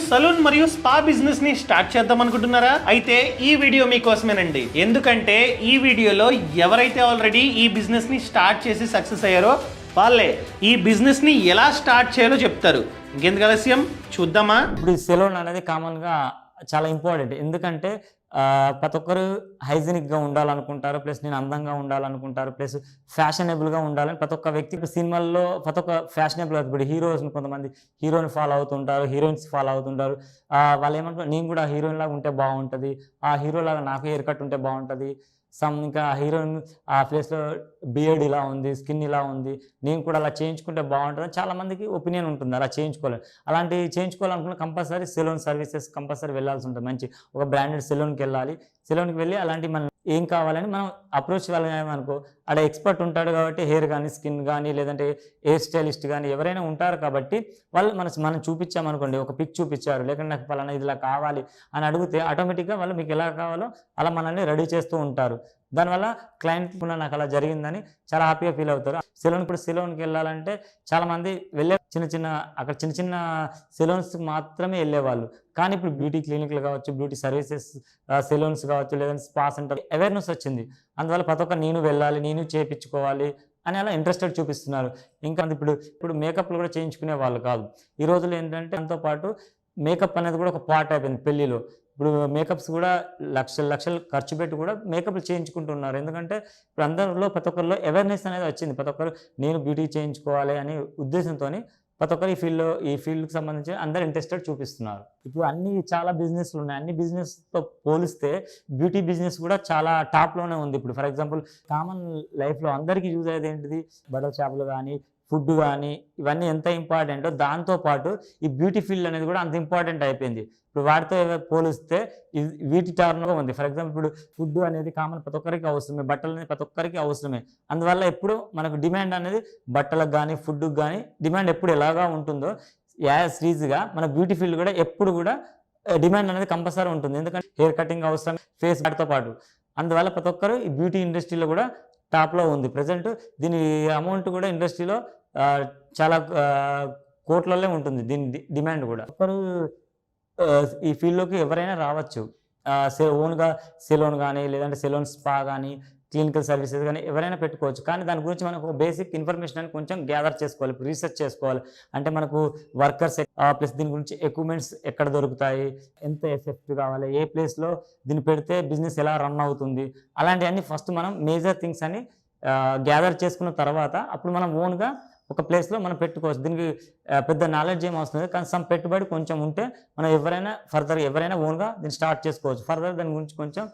Saloon మరియు spa business ని start చేద్దాం అనుకుంటున్నారా? అయితే ఈ వీడియో మీకోసమేనండి. ఎందుకంటే ఈ వీడియోలో ఎవరైతే ఆల్రెడీ ఈ బిజినెస్ ని స్టార్ట్ చేసి సక్సెస్ అయ్యారో వాళ్ళే ఈ బిజినెస్ ని ఎలా స్టార్ట్ చేయాలో చెప్తారు. ఇంకెందుకు ఆలస్యం, చూద్దామా? ఇప్పుడు ఈ సెలూన్ అనేది కామన్గా చాలా ఇంపార్టెంట్. ఎందుకంటే ప్రతి ఒక్కరు హైజీనిక్గా ఉండాలనుకుంటారు, ప్లస్ నేను అందంగా ఉండాలనుకుంటారు, ప్లస్ ఫ్యాషనబుల్గా ఉండాలని ప్రతి ఒక్క వ్యక్తి సినిమాల్లో ప్రతి ఒక్క ఫ్యాషనబుల్. ఇప్పుడు హీరోస్ కొంతమంది హీరోని ఫాలో అవుతుంటారు, హీరోయిన్స్ ఫాలో అవుతుంటారు. వాళ్ళు ఏమంటారు, నేను కూడా హీరోయిన్ లాగా ఉంటే బాగుంటుంది, ఆ హీరో లాగా నాకు హెయిర్ కట్ ఉంటే బాగుంటుంది, ఇంకా హీరోయిన్ ఆ ఫేస్లో బియర్డ్ ఇలా ఉంది, స్కిన్ ఇలా ఉంది, నేను కూడా అలా చేయించుకుంటే బాగుంటుంది చాలామందికి ఒపీనియన్ ఉంటుంది. అలా చేయించుకోవాలి, అలాంటివి చేయించుకోవాలనుకున్న కంపల్సరీ సెలూన్ సర్వీసెస్ కంపల్సరీ వెళ్ళాల్సి ఉంటుంది. మంచి ఒక బ్రాండెడ్ సెలూన్కి వెళ్ళాలి. సెలూన్కి వెళ్ళి అలాంటి మనం ఏం కావాలని మనం అప్రోచ్ వెళ్ళామనుకో, అక్కడ ఎక్స్పర్ట్ ఉంటాడు కాబట్టి హెయిర్ కానీ స్కిన్ కానీ లేదంటే హెయిర్ స్టైలిస్ట్ కానీ ఎవరైనా ఉంటారు కాబట్టి వాళ్ళు మనం చూపించామనుకోండి, ఒక పిక్ చూపించారు, లేకుంటే నాకు పలానా ఇది ఇలా కావాలి అని అడిగితే ఆటోమేటిక్గా వాళ్ళు మీకు ఎలా కావాలో అలా మనల్ని రెడీ చేస్తూ ఉంటారు. దానివల్ల క్లయింట్ కూడా నాకు అలా జరిగిందని చాలా హ్యాపీగా ఫీల్ అవుతారు. ఇప్పుడు సెలూన్కి వెళ్ళాలంటే చాలామంది చిన్న చిన్న సెలూన్స్కి మాత్రమే వెళ్ళేవాళ్ళు. కానీ ఇప్పుడు బ్యూటీ క్లినిక్లు కావచ్చు, బ్యూటీ సర్వీసెస్ సెలూన్స్ కావచ్చు, లేదంటే స్పా సెంటర్ అవేర్నెస్ వచ్చింది. అందువల్ల ప్రతి ఒక్క నేను వెళ్ళాలి, నేను చేయించుకోవాలి అని అలా ఇంట్రెస్టెడ్ చూపిస్తున్నారు. ఇంకా ఇప్పుడు మేకప్లు కూడా చేయించుకునే వాళ్ళు కాదు. ఈ రోజుల్లో ఏంటంటే దాంతోపాటు మేకప్ అనేది కూడా ఒక పార్ట్ అయిపోయింది పెళ్ళిలో. ఇప్పుడు మేకప్స్ కూడా లక్షలు ఖర్చు పెట్టి కూడా మేకప్లు చేయించుకుంటున్నారు. ఎందుకంటే ఇప్పుడు అందరిలో ప్రతి ఒక్కరిలో అవేర్నెస్ అనేది వచ్చింది. ప్రతి ఒక్కరు నేను బ్యూటీ చేయించుకోవాలి అనే ఉద్దేశంతో ప్రతి ఒక్కరు ఈ ఫీల్డ్కి సంబంధించి అందరు ఇంట్రెస్టెడ్ చూపిస్తున్నారు. ఇప్పుడు చాలా బిజినెస్లు ఉన్నాయి. అన్ని బిజినెస్తో పోలిస్తే బ్యూటీ బిజినెస్ కూడా చాలా టాప్లోనే ఉంది. ఇప్పుడు ఫర్ ఎగ్జాంపుల్ కామన్ లైఫ్లో అందరికీ యూజ్ అయ్యేది ఏంటిది, బటర్ షాపులు కానీ ఫుడ్ కానీ ఇవన్నీ ఎంత ఇంపార్టెంటో దాంతోపాటు ఈ బ్యూటీ ఫీల్డ్ అనేది కూడా అంత ఇంపార్టెంట్ అయిపోయింది. ఇప్పుడు వాటితో పోలిస్తే వీటి టర్న్గా ఉంది. ఫర్ ఎగ్జాంపుల్ ఇప్పుడు ఫుడ్ అనేది కామన్ ప్రతి ఒక్కరికి అవసరమే, బట్టలు అనేది ప్రతి ఒక్కరికి అవసరమే. అందువల్ల ఎప్పుడు మనకు డిమాండ్ అనేది బట్టలకు కానీ ఫుడ్కి కానీ డిమాండ్ ఎప్పుడు ఎలాగా ఉంటుందో యాజ్ రీజ్గా మన బ్యూటీ ఫీల్డ్ కూడా ఎప్పుడు కూడా డిమాండ్ అనేది కంపల్సరీ ఉంటుంది. ఎందుకంటే హెయిర్ కటింగ్ అవసరం, ఫేస్ వాటితో పాటు. అందువల్ల ప్రతి ఒక్కరు ఈ బ్యూటీ ఇండస్ట్రీలో కూడా టాప్లో ఉంది. ప్రజెంట్ దీని అమౌంట్ కూడా ఇండస్ట్రీలో చాలా కోట్లల్లో ఉంటుంది దీని డిమాండ్ కూడా. ఒకరు ఈ ఫీల్డ్లోకి ఎవరైనా రావచ్చు. ఓన్గా సెలూన్ కానీ లేదంటే సెలూన్ స్పా కానీ క్లినికల్ సర్వీసెస్ కానీ ఎవరైనా పెట్టుకోవచ్చు. కానీ దాని గురించి మనకు బేసిక్ ఇన్ఫర్మేషన్ అని కొంచెం గ్యాదర్ చేసుకోవాలి, రీసెర్చ్ చేసుకోవాలి. అంటే మనకు వర్కర్స్ ప్లస్ దీని గురించి ఎక్విప్మెంట్స్ ఎక్కడ దొరుకుతాయి, ఎంత ఎఫెక్ట్ కావాలి, ఏ ప్లేస్లో దీన్ని పెడితే బిజినెస్ ఎలా రన్ అవుతుంది, అలాంటివన్నీ ఫస్ట్ మనం మేజర్ థింగ్స్ అని గ్యాదర్ చేసుకున్న తర్వాత అప్పుడు మనం ఓన్గా ఒక ప్లేస్లో మనం పెట్టుకోవచ్చు. దీనికి పెద్ద నాలెడ్జ్ ఏం అవసరం లేదు, కానీ సమ్ పెట్టుబడి కొంచెం ఉంటే మనం ఎవరైనా ఓన్గా దీన్ని స్టార్ట్ చేసుకోవచ్చు. ఫర్దర్ దాని గురించి కొంచెం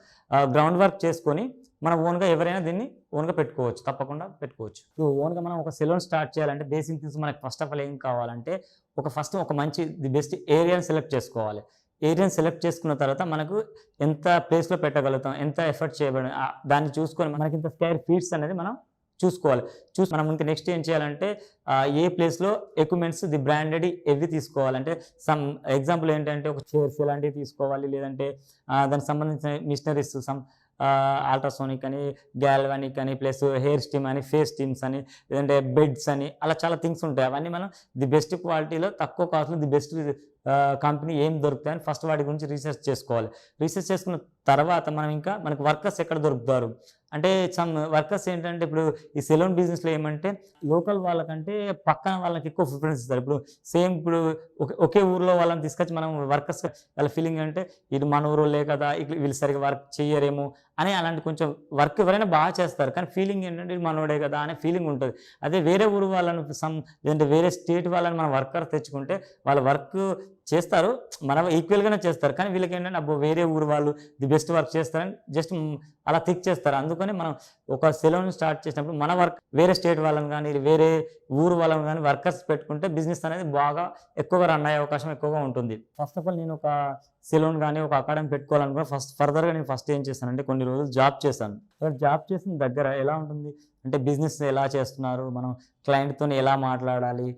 గ్రౌండ్ వర్క్ చేసుకొని మనం ఓన్గా ఎవరైనా దీన్ని ఓన్గా పెట్టుకోవచ్చు, తప్పకుండా పెట్టుకోవచ్చు. ఓన్గా మనం ఒక సెలూన్ స్టార్ట్ చేయాలంటే బేసిక్ థింగ్స్ మనకి ఫస్ట్ ఆఫ్ ఆల్ ఏం కావాలంటే ఒక మంచి ది బెస్ట్ ఏరియాని సెలెక్ట్ చేసుకోవాలి. ఏరియాని సెలెక్ట్ చేసుకున్న తర్వాత మనకు ఎంత ప్లేస్లో పెట్టగలుగుతాం, ఎంత ఎఫర్ట్ చేయబడి దాన్ని చూసుకొని మనకి ఇంత స్క్వేర్ ఫీట్స్ అనేది మనం చూసుకోవాలి. మనం ఇంకా నెక్స్ట్ ఏం చేయాలంటే ఏ ప్లేస్లో ఎక్విప్మెంట్స్ ది బ్రాండెడ్ ఎవి తీసుకోవాలంటే సమ్ ఎగ్జాంపుల్ ఏంటంటే ఒక చైర్స్ ఇలాంటివి తీసుకోవాలి, లేదంటే దానికి సంబంధించిన మిషనరీస్ అల్ట్రాసోనిక్ అని, గ్యాల్వానిక్ అని, ప్లస్ హెయిర్ స్టీమ్ అని, ఫేస్ స్టీమ్స్ అని, లేదంటే బెడ్స్ అని, అలా చాలా థింగ్స్ ఉంటాయి. అవన్నీ మనం ది బెస్ట్ క్వాలిటీలో తక్కువ కాస్ట్లో ది బెస్ట్ కంపెనీ ఏం దొరుకుతాయని ఫస్ట్ వాటి గురించి రీసెర్చ్ చేసుకోవాలి. రీసెర్చ్ చేసుకున్న తర్వాత మనకు వర్కర్స్ ఎక్కడ దొరుకుతారు అంటే సమ్ వర్కర్స్ ఏంటంటే ఇప్పుడు ఈ సెలూన్ బిజినెస్లో ఏమంటే లోకల్ వాళ్ళకంటే పక్కన వాళ్ళకి ఎక్కువ ప్రిఫరెన్స్ ఇస్తారు. ఇప్పుడు సేమ్ ఇప్పుడు ఒకే ఊర్లో వాళ్ళని తీసుకొచ్చి మనం వర్కర్స్ వాళ్ళ ఫీలింగ్ అంటే ఇది మన ఊరులే కదా, వీళ్ళు సరిగ్గా వర్క్ చేయరేమో అని అలాంటి కొంచెం వర్క్ ఎవరైనా బాగా చేస్తారు, కానీ ఫీలింగ్ ఏంటంటే ఇది మనోడే కదా అనే ఫీలింగ్ ఉంటుంది. అదే వేరే ఊరు వాళ్ళని లేదంటే వేరే స్టేట్ వాళ్ళని మనం వర్కర్ తెచ్చుకుంటే వాళ్ళ వర్క్ చేస్తారు, మనం ఈక్వల్గానే చేస్తారు, కానీ వీళ్ళకి ఏంటంటే అబ్బో వేరే ఊరు వాళ్ళు ది బెస్ట్ వర్క్ చేస్తారని జస్ట్ అలా థిక్ చేస్తారు. అందుకని మనం ఒక సెలూన్ స్టార్ట్ చేసినప్పుడు మన వర్క్ వేరే స్టేట్ వాళ్ళని కానీ వేరే ఊరు వాళ్ళని కానీ వర్కర్స్ పెట్టుకుంటే బిజినెస్ అనేది బాగా ఎక్కువగా రన్ అయ్యే అవకాశం ఎక్కువగా ఉంటుంది. ఫస్ట్ ఆఫ్ ఆల్ నేను ఒక సెలూన్ కానీ ఒక అకాడమీ పెట్టుకోవాలనుకున్నా ఫర్దర్గా నేను ఫస్ట్ ఏం చేశానంటే కొన్ని రోజులు జాబ్ చేశాను. జాబ్ చేసిన దగ్గర ఎలా ఉంటుంది అంటే బిజినెస్ ఎలా చేస్తున్నారు, మనం క్లయింట్తో ఎలా మాట్లాడాలి,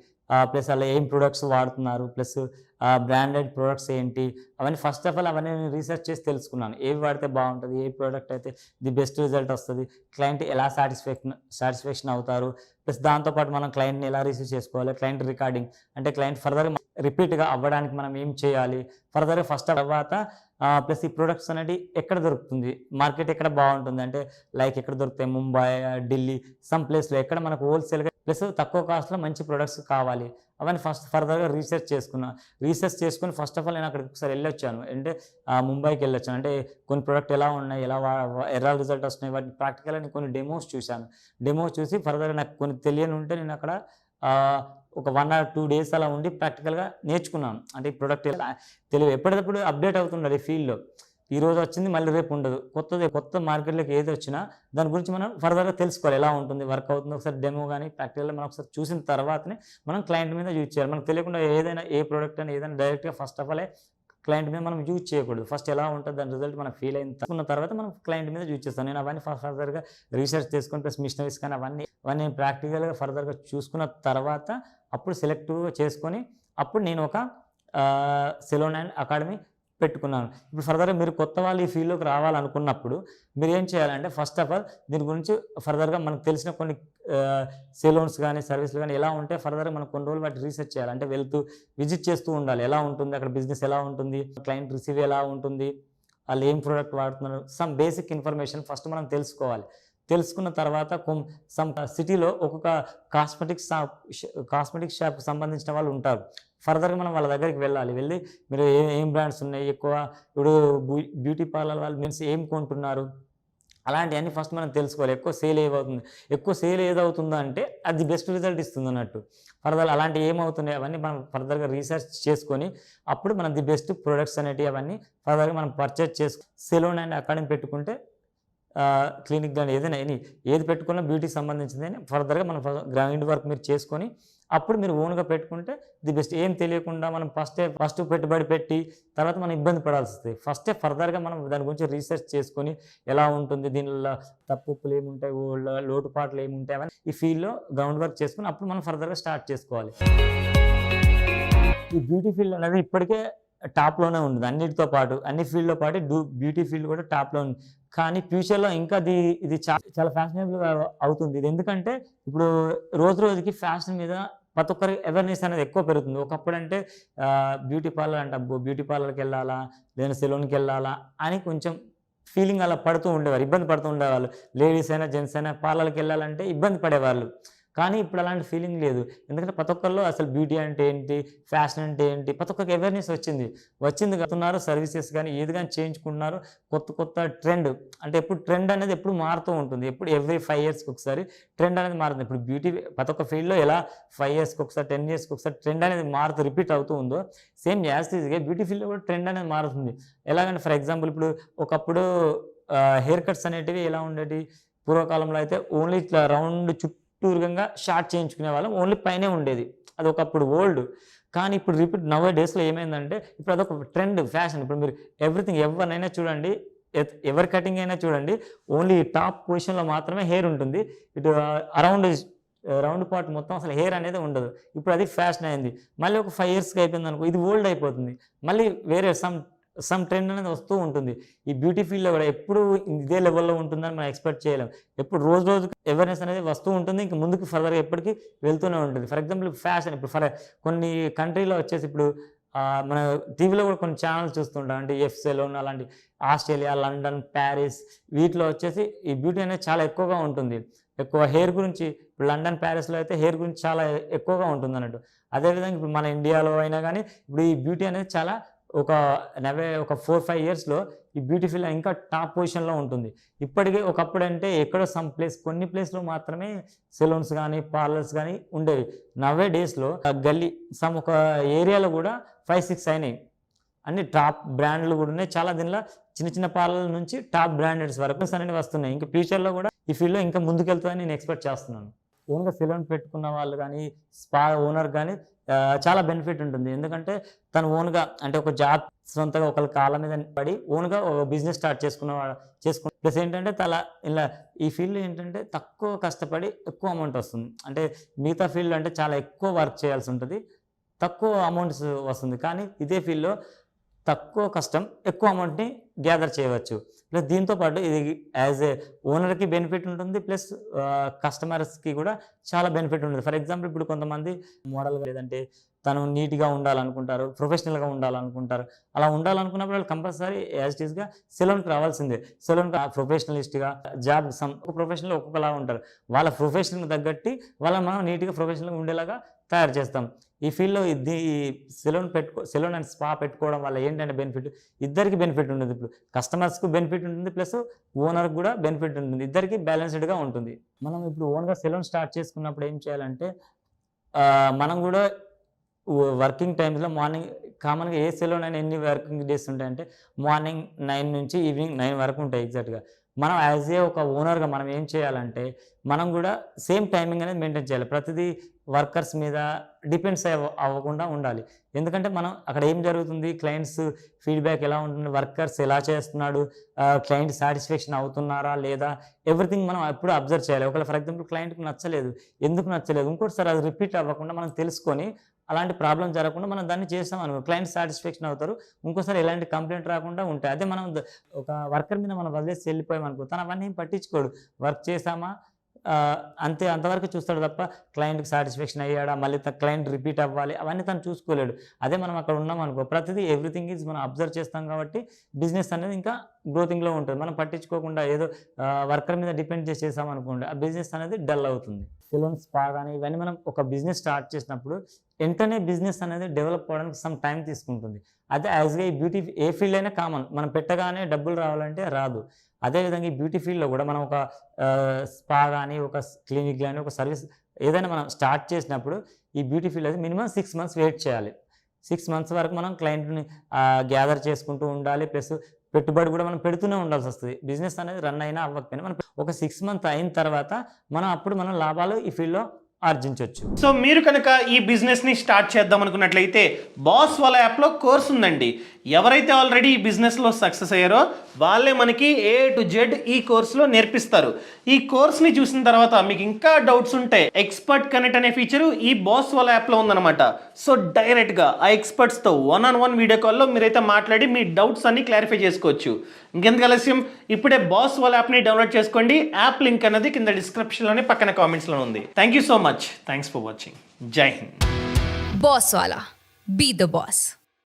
ప్లస్ అలా ఏం ప్రొడక్ట్స్ వాడుతున్నారు, ప్లస్ బ్రాండెడ్ ప్రొడక్ట్స్ ఏంటి, అవన్నీ ఫస్ట్ ఆఫ్ ఆల్ అవన్నీ నేను రీసెర్చ్ చేసి తెలుసుకున్నాను. ఏవి వాడితే బాగుంటుంది, ఏ ప్రోడక్ట్ అయితే ది బెస్ట్ రిజల్ట్ వస్తుంది, క్లయింట్ ఎలా సాటిస్ఫాక్షన్ అవుతారు, ప్లస్ దాంతోపాటు మనం క్లయింట్ని ఎలా రిసీవ్ చేసుకోవాలి, క్లయింట్ రికార్డింగ్ అంటే క్లయింట్ ఫర్దర్ రిపీట్గా అవ్వడానికి మనం ఏం చేయాలి, ఫర్దర్గా ఫస్ట్ తర్వాత ప్లస్ ఈ ప్రొడక్ట్స్ అనేది ఎక్కడ దొరుకుతుంది, మార్కెట్ ఎక్కడ బాగుంటుంది అంటే లైక్ ఎక్కడ దొరుకుతాయి, ముంబై, ఢిల్లీ, సమ్ ప్లేస్లో ఎక్కడ మనకు హోల్సేల్గా ప్లస్ తక్కువ కాస్ట్లో మంచి ప్రొడక్ట్స్ కావాలి, అవన్నీ ఫర్దర్గా రీసెర్చ్ చేసుకుని ఫస్ట్ ఆఫ్ ఆల్ నేను అక్కడికి ఒకసారి వెళ్ళొచ్చాను. అంటే ముంబైకి వెళ్ళొచ్చాను. అంటే కొన్ని ప్రోడక్ట్ ఎలా ఉన్నాయి, ఎలా రిజల్ట్ వస్తున్నాయి, వాటి ప్రాక్టికల్గా నేను కొన్ని డెమోస్ చూశాను. డెమోస్ చూసి ఫర్దర్గా నాకు కొన్ని తెలియని ఉంటే నేను అక్కడ ఒక 1 or 2 days అలా ఉండి ప్రాక్టికల్గా నేర్చుకున్నాను. అంటే ఈ ప్రోడక్ట్ తెలివి ఎప్పటికప్పుడు అప్డేట్ అవుతుండాలి ఈ ఫీల్డ్లో. ఈ రోజు వచ్చింది మళ్ళీ రేపు ఉండదు. కొత్త మార్కెట్లోకి ఏది వచ్చినా దాని గురించి మనం ఫర్దర్గా తెలుసుకోవాలి, ఎలా ఉంటుంది, వర్క్ అవుతుంది, ఒకసారి డెమో కానీ ప్రాక్టికల్గా మనం ఒకసారి చూసిన తర్వాతనే మనం క్లయింట్ మీద యూజ్ చేయాలి. మనకు తెలియకుండా ఏదైనా ఏ ప్రోడక్ట్ అని ఏదైనా డైరెక్ట్గా ఫస్ట్ ఆఫ్ ఆల్ క్లయింట్ మీద మనం యూజ్ చేయకూడదు. ఫస్ట్ ఎలా ఉంటుంది దాని రిజల్ట్ మనం ఫీల్ అయిన తర్వాత మనం క్లయింట్ మీద యూజ్ చేస్తాను. నేను అవన్నీ ఫర్దర్గా రీసెర్చ్ చేసుకొని ప్లస్ మిషనరీస్ కానీ అవన్నీ ప్రాక్టికల్గా ఫర్దర్గా చూసుకున్న తర్వాత అప్పుడు సెలెక్టివ్గా చేసుకొని అప్పుడు నేను ఒక సెలోన్ అండ్ అకాడమీ పెట్టుకున్నాను. ఇప్పుడు ఫర్దర్గా మీరు కొత్త వాళ్ళు ఈ ఫీల్డ్లోకి రావాలనుకున్నప్పుడు మీరు ఏం చేయాలంటే ఫస్ట్ ఆఫ్ ఆల్ దీని గురించి ఫర్దర్గా మనకు తెలిసిన కొన్ని సెలూన్స్ కానీ సర్వీసులు కానీ ఎలా ఉంటే ఫర్దర్గా మనం కొన్ని రోజులు వాటి రీసెర్చ్ చేయాలి. అంటే విజిట్ చేస్తూ ఉండాలి, ఎలా ఉంటుంది అక్కడ బిజినెస్, ఎలా ఉంటుంది క్లయింట్ రిసీవ్ ఎలా ఉంటుంది, వాళ్ళు ఏం ప్రోడక్ట్ వాడుతున్నారు, సమ్ బేసిక్ ఇన్ఫర్మేషన్ ఫస్ట్ మనం తెలుసుకోవాలి. తెలుసుకున్న తర్వాత సమ్ సిటీలో ఒక్కొక్క కాస్మెటిక్ షాప్కి సంబంధించిన వాళ్ళు ఉంటారు. ఫర్దర్గా మనం వాళ్ళ దగ్గరికి వెళ్ళి మీరు ఏం బ్రాండ్స్ ఉన్నాయి, ఇప్పుడు బ్యూటీ పార్లర్ వాళ్ళు మీన్స్ ఏం కొంటున్నారు, అలాంటివన్నీ ఫస్ట్ మనం తెలుసుకోవాలి. ఎక్కువ సేల్ ఏదవుతుందో అంటే అది బెస్ట్ రిజల్ట్ ఇస్తుంది అన్నట్టు. ఫర్దర్ అలాంటి ఏమవుతున్నాయి అవన్నీ మనం ఫర్దర్గా రీసెర్చ్ చేసుకొని అప్పుడు మనం ది బెస్ట్ ప్రొడక్ట్స్ అనేటివి అవన్నీ ఫర్దర్గా మనం పర్చేజ్ సెలూన్ అండ్ అకాడమీ పెట్టుకుంటే క్లినిక్ కానీ ఏదైనా ఏది పెట్టుకున్నా బ్యూటీకి సంబంధించింది ఫర్దర్గా మనం గ్రౌండ్ వర్క్ మీరు చేసుకొని అప్పుడు మీరు ఓన్గా పెట్టుకుంటే ది బెస్ట్. ఏం తెలియకుండా మనం ఫస్ట్ పెట్టుబడి పెట్టి తర్వాత మనం ఇబ్బంది పడాల్సి వస్తుంది. ఫర్దర్గా మనం దాని గురించి రీసెర్చ్ చేసుకొని ఎలా ఉంటుంది, దీనిలో తప్పులు ఏముంటాయి, లోటుపాట్లు ఏముంటాయి అవన్నీ ఈ ఫీల్డ్లో గ్రౌండ్ వర్క్ చేసుకుని అప్పుడు మనం ఫర్దర్గా స్టార్ట్ చేసుకోవాలి. ఈ బ్యూటీ ఫీల్డ్ అనేది ఇప్పటికే టాప్లోనే ఉంది, అన్నిటితో పాటు అన్ని ఫీల్డ్తో పాటు బ్యూటీ ఫీల్డ్ కూడా టాప్లో ఉంది. కానీ ఫ్యూచర్లో ఇంకా ఇది చాలా ఫ్యాషనబుల్గా అవుతుంది. ఇది ఎందుకంటే ఇప్పుడు రోజుకి ఫ్యాషన్ మీద ప్రతి ఒక్కరికి అవేర్నెస్ అనేది ఎక్కువ పెరుగుతుంది. ఒకప్పుడు అంటే బ్యూటీ పార్లర్ అంటే బ్యూటీ పార్లర్కి వెళ్ళాలా లేదా సెలూన్కి వెళ్ళాలా అని కొంచెం ఫీలింగ్ అలా ఇబ్బంది పడుతూ ఉండేవాళ్ళు. లేడీస్ అయినా జెంట్స్ అయినా పార్లర్కి వెళ్ళాలంటే ఇబ్బంది పడేవాళ్ళు. కానీ ఇప్పుడు అలాంటి ఫీలింగ్ లేదు. ఎందుకంటే ప్రతి ఒక్కరిలో అసలు బ్యూటీ అంటే ఏంటి, ఫ్యాషన్ అంటే ఏంటి, ప్రతి ఒక్కరికి అవేర్నెస్ వచ్చింది కడుతున్నారు. సర్వీసెస్ కానీ ఏది కానీ చేయించుకుంటున్నారు. కొత్త ట్రెండ్ అంటే ట్రెండ్ అనేది ఎప్పుడు మారుతూ ఉంటుంది. ఎవ్రీ 5 yearsకి ఒకసారి ట్రెండ్ అనేది మారుతుంది. ఇప్పుడు బ్యూటీ ప్రతి ఒక్క ఫీల్డ్లో ఎలా 5 yearsకి ఒకసారి 10 yearsకి ఒకసారి ట్రెండ్ అనేది రిపీట్ అవుతూ ఉందో సేమ్ యాస్టీజ్గా బ్యూటీ ఫీల్డ్లో కూడా ట్రెండ్ అనేది మారుతుంది. ఎలాగంటే ఫర్ ఎగ్జాంపుల్ ఇప్పుడు ఒకప్పుడు హెయిర్ కట్స్ అనేటివి ఎలా ఉండేవి, పూర్వకాలంలో అయితే ఓన్లీ ఇట్లా రౌండ్ చుట్టూరుగా షార్ట్ చేయించుకునే వాళ్ళం, ఓన్లీ పైనే ఉండేది. అది ఒకప్పుడు ఓల్డ్. కానీ ఇప్పుడు రిపీట్ నవ్ డేస్లో ఏమైందంటే ఇప్పుడు అదొక ట్రెండ్, ఫ్యాషన్. ఇప్పుడు మీరు ఎవరినైనా చూడండి, ఎవరి కటింగ్ అయినా చూడండి, ఓన్లీ టాప్ పొజిషన్లో మాత్రమే హెయిర్ ఉంటుంది. ఇటు రౌండ్ పార్ట్ మొత్తం అసలు హెయిర్ అనేది ఉండదు. ఇప్పుడు అది ఫ్యాషన్ అయింది. మళ్ళీ ఒక 5 yearsకి అయిపోయింది అనుకో, ఇది ఓల్డ్ అయిపోతుంది. మళ్ళీ వేరే సమ్ ట్రెండ్ అనేది వస్తూ ఉంటుంది. ఈ బ్యూటీ ఫీల్డ్లో కూడా ఎప్పుడు ఇదే లెవెల్లో ఉంటుందని మనం ఎక్స్పెక్ట్ చేయలేం. ఎప్పుడు రోజుకి అవేర్నెస్ అనేది వస్తూ ఉంటుంది. ఇంక ముందుకు ఫర్దర్గా ఎప్పటికీ వెళ్తూనే ఉంటుంది. ఫర్ ఎగ్జాంపుల్ ఫ్యాషన్ ఇప్పుడు కొన్ని కంట్రీలో వచ్చేసి ఇప్పుడు మన టీవీలో కూడా కొన్ని ఛానల్స్ చూస్తుంటాం. అంటే ఎఫ్ సెలూన్ అలాంటి ఆస్ట్రేలియా, లండన్, ప్యారిస్ వీటిలో వచ్చేసి ఈ బ్యూటీ అనేది చాలా ఎక్కువగా ఉంటుంది. ఎక్కువ హెయిర్ గురించి ఇప్పుడు లండన్, ప్యారిస్లో అయితే హెయిర్ గురించి చాలా ఎక్కువగా ఉంటుంది అన్నట్టు. అదేవిధంగా ఇప్పుడు మన ఇండియాలో అయినా కానీ ఇప్పుడు ఈ బ్యూటీ అనేది చాలా ఒక 4-5 yearsలో ఈ బ్యూటీ ఫీల్డ్ ఇంకా టాప్ పొజిషన్లో ఉంటుంది. ఇప్పటికే ఒకప్పుడు అంటే ఎక్కడో కొన్ని ప్లేస్లో మాత్రమే సెలూన్స్ కానీ పార్లర్స్ కానీ ఉండేవి. నవ్వే డేస్లో గల్లీ ఒక ఏరియాలో కూడా 5-6 అయినాయి. అన్ని టాప్ బ్రాండ్లు కూడా ఉన్నాయి. చాలా దీనిలో చిన్న పార్లర్ నుంచి టాప్ బ్రాండెడ్స్ వరకు అనేవి వస్తున్నాయి. ఇంకా ఫ్యూచర్లో కూడా ఈ ఫీల్డ్లో ఇంకా ముందుకెళ్తుందని నేను ఎక్స్పెక్ట్ చేస్తున్నాను. ఓన్గా సెలూన్ పెట్టుకున్న వాళ్ళు కానీ స్పా ఓనర్ కానీ చాలా బెనిఫిట్ ఉంటుంది. ఎందుకంటే తను ఓన్గా అంటే ఒక జాబ్ సొంతగా ఒకరి కాళ్ళ మీద పడి ఓన్గా ఒక బిజినెస్ స్టార్ట్ చేసుకున్న ప్లస్ ఏంటంటే ఇలా ఈ ఫీల్డ్ ఏంటంటే తక్కువ కష్టపడి ఎక్కువ అమౌంట్ వస్తుంది. అంటే మిగతా ఫీల్డ్ అంటే చాలా ఎక్కువ వర్క్ చేయాల్సి ఉంటుంది, తక్కువ అమౌంట్స్ వస్తుంది. కానీ ఇదే ఫీల్డ్లో తక్కువ కష్టం ఎక్కువ అమౌంట్ని గ్యాదర్ చేయవచ్చు. ప్లస్ దీంతో పాటు ఇది యాజ్ ఏ ఓనర్కి బెనిఫిట్ ఉంటుంది, ప్లస్ కస్టమర్స్కి కూడా చాలా బెనిఫిట్ ఉంటుంది. ఫర్ ఎగ్జాంపుల్ ఇప్పుడు కొంతమంది మోడల్గా లేదంటే తను నీట్గా ఉండాలనుకుంటారు, ప్రొఫెషనల్గా ఉండాలనుకుంటారు. అలా ఉండాలనుకున్నప్పుడు వాళ్ళు కంపల్సరీ యాజ్ ఇట్ ఈస్గా సెలూన్కి రావాల్సిందే. సెలూన్కి ప్రొఫెషనలిస్ట్గా జాబ్ ఒక ప్రొఫెషనల్ ఒక్కొక్కలా ఉంటారు. వాళ్ళ ప్రొఫెషన్కి తగ్గట్టి వాళ్ళని మనం నీట్గా ప్రొఫెషనల్గా ఉండేలాగా తయారు చేస్తాం. ఈ ఫీల్డ్లో సెలూన్ అండ్ స్పా పెట్టుకోవడం వల్ల ఏంటంటే బెనిఫిట్ ఇద్దరికి బెనిఫిట్ ఉంటుంది. ఇప్పుడు కస్టమర్స్కు బెనిఫిట్ ఉంటుంది, ప్లస్ ఓనర్కి కూడా బెనిఫిట్ ఉంటుంది. ఇద్దరికి బ్యాలెన్స్డ్గా ఉంటుంది. మనం ఇప్పుడు ఓన్గా సెలూన్ స్టార్ట్ చేసుకున్నప్పుడు ఏం చేయాలంటే మనం కూడా వర్కింగ్ టైమ్స్లో మార్నింగ్ కామన్గా ఏ సెలూన్ అయినా ఎన్ని వర్కింగ్ డేస్ ఉంటాయంటే మార్నింగ్ 9 నుంచి ఈవినింగ్ 9 వరకు ఉంటాయి ఎగ్జాక్ట్గా. మనం యాజ్ ఏ ఒక ఓనర్గా మనం ఏం చేయాలంటే మనం కూడా సేమ్ టైమింగ్ అనేది మెయింటైన్ చేయాలి. ప్రతిదీ వర్కర్స్ మీద డిపెండ్స్ అవ్వకుండా ఉండాలి. ఎందుకంటే మనం అక్కడ ఏం జరుగుతుంది, క్లయింట్స్ ఫీడ్బ్యాక్ ఎలా ఉంటుంది, వర్కర్స్ ఎలా చేస్తున్నాడు, క్లయింట్ సాటిస్ఫాక్షన్ అవుతున్నారా లేదా, ఎవ్రీథింగ్ మనం ఎప్పుడు అబ్జర్వ్ చేయాలి. ఒకవేళ ఫర్ ఎగ్జాంపుల్ క్లయింట్కి నచ్చలేదు, ఎందుకు నచ్చలేదు, ఇంకోటిసారి అది రిపీట్ అవ్వకుండా మనం తెలుసుకొని అలాంటి ప్రాబ్లం జరగకుండా మనం దాన్ని చేస్తాం అనుకో, క్లయింట్ సాటిస్ఫాక్షన్ అవుతారు, ఇంకోసారి ఎలాంటి కంప్లైంట్ రాకుండా ఉంటాయి. అదే మనం ఒక వర్కర్ మీద మనం వదిలేసి వెళ్ళిపోయాం అనుకో, తను అవన్నీ ఏం పట్టించుకోడు. వర్క్ చేసామా అంతవరకు చూస్తాడు తప్ప క్లయింట్కి సాటిస్ఫాక్షన్ అయ్యాడా, మళ్ళీ క్లయింట్ రిపీట్ అవ్వాలి, అవన్నీ తను చూసుకోలేడు. అదే మనం అక్కడ ఉన్నాం అనుకో, ప్రతిదీ ఎవ్రీథింగ్ ఈజ్ మనం అబ్జర్వ్ చేస్తాం కాబట్టి బిజినెస్ అనేది ఇంకా గ్రోతింగ్లో ఉంటుంది. మనం పట్టించుకోకుండా ఏదో వర్కర్ మీద డిపెండ్ చేసాం అనుకోండి, ఆ బిజినెస్ అనేది డల్ అవుతుంది. సెలూన్ స్పా కానీ ఇవన్నీ మనం ఒక బిజినెస్ స్టార్ట్ చేసినప్పుడు వెంటనే బిజినెస్ అనేది డెవలప్ అవ్వడానికి సమ్ టైం తీసుకుంటుంది. అదే యాజ్గా ఈ బ్యూటీ ఏ ఫీల్డ్ అయినా కామన్, మనం పెట్టగానే డబ్బులు రావాలంటే రాదు. అదేవిధంగా ఈ బ్యూటీ ఫీల్డ్లో కూడా మనం ఒక స్పా కానీ ఒక క్లినిక్ కానీ ఒక సర్వీస్ ఏదైనా మనం స్టార్ట్ చేసినప్పుడు ఈ బ్యూటీ ఫీల్డ్ అయితే మినిమం 6 months వెయిట్ చేయాలి. 6 months వరకు మనం క్లయింట్ని గ్యాదర్ చేసుకుంటూ ఉండాలి. ప్లస్ పెట్టుబడి కూడా మనం పెడుతూనే ఉండాల్సి వస్తుంది. బిజినెస్ అనేది రన్ అయినా అవ్వకపోయినా మనం ఒక 6 months అయిన తర్వాత మనం లాభాలు ఈ ఫీల్డ్లో ఆర్జించవచ్చు. సో మీరు కనుక ఈ బిజినెస్ని స్టార్ట్ చేద్దాం అనుకున్నట్లయితే బాస్ వాళ్ళ యాప్లో కోర్స్ ఉందండి. ఎవరైతే ఆల్రెడీ ఈ బిజినెస్లో సక్సెస్ అయ్యారో వాళ్ళే మనకి A to Z ఈ కోర్సులో నేర్పిస్తారు. ఈ కోర్స్ని చూసిన తర్వాత మీకు ఇంకా డౌట్స్ ఉంటే ఎక్స్పర్ట్ కనెక్ట్ అనే ఫీచరు ఈ బాస్ వాళ్ళ యాప్లో ఉందన్నమాట. సో డైరెక్ట్గా ఆ ఎక్స్పర్ట్స్తో 1-on-1 వీడియో కాల్లో మీరైతే మాట్లాడి మీ డౌట్స్ అన్ని క్లారిఫై చేసుకోవచ్చు. ఇంకెందుకు ఆలస్యం, ఇప్పుడే బాస్ వాళ్ళ యాప్ని డౌన్లోడ్ చేసుకోండి. యాప్ లింక్ అనేది కింద డిస్క్రిప్షన్లోనే పక్కన కామెంట్స్లో ఉంది. Thank you so much. Thanks for watching. జై Hind. Boss Wala. Be the boss.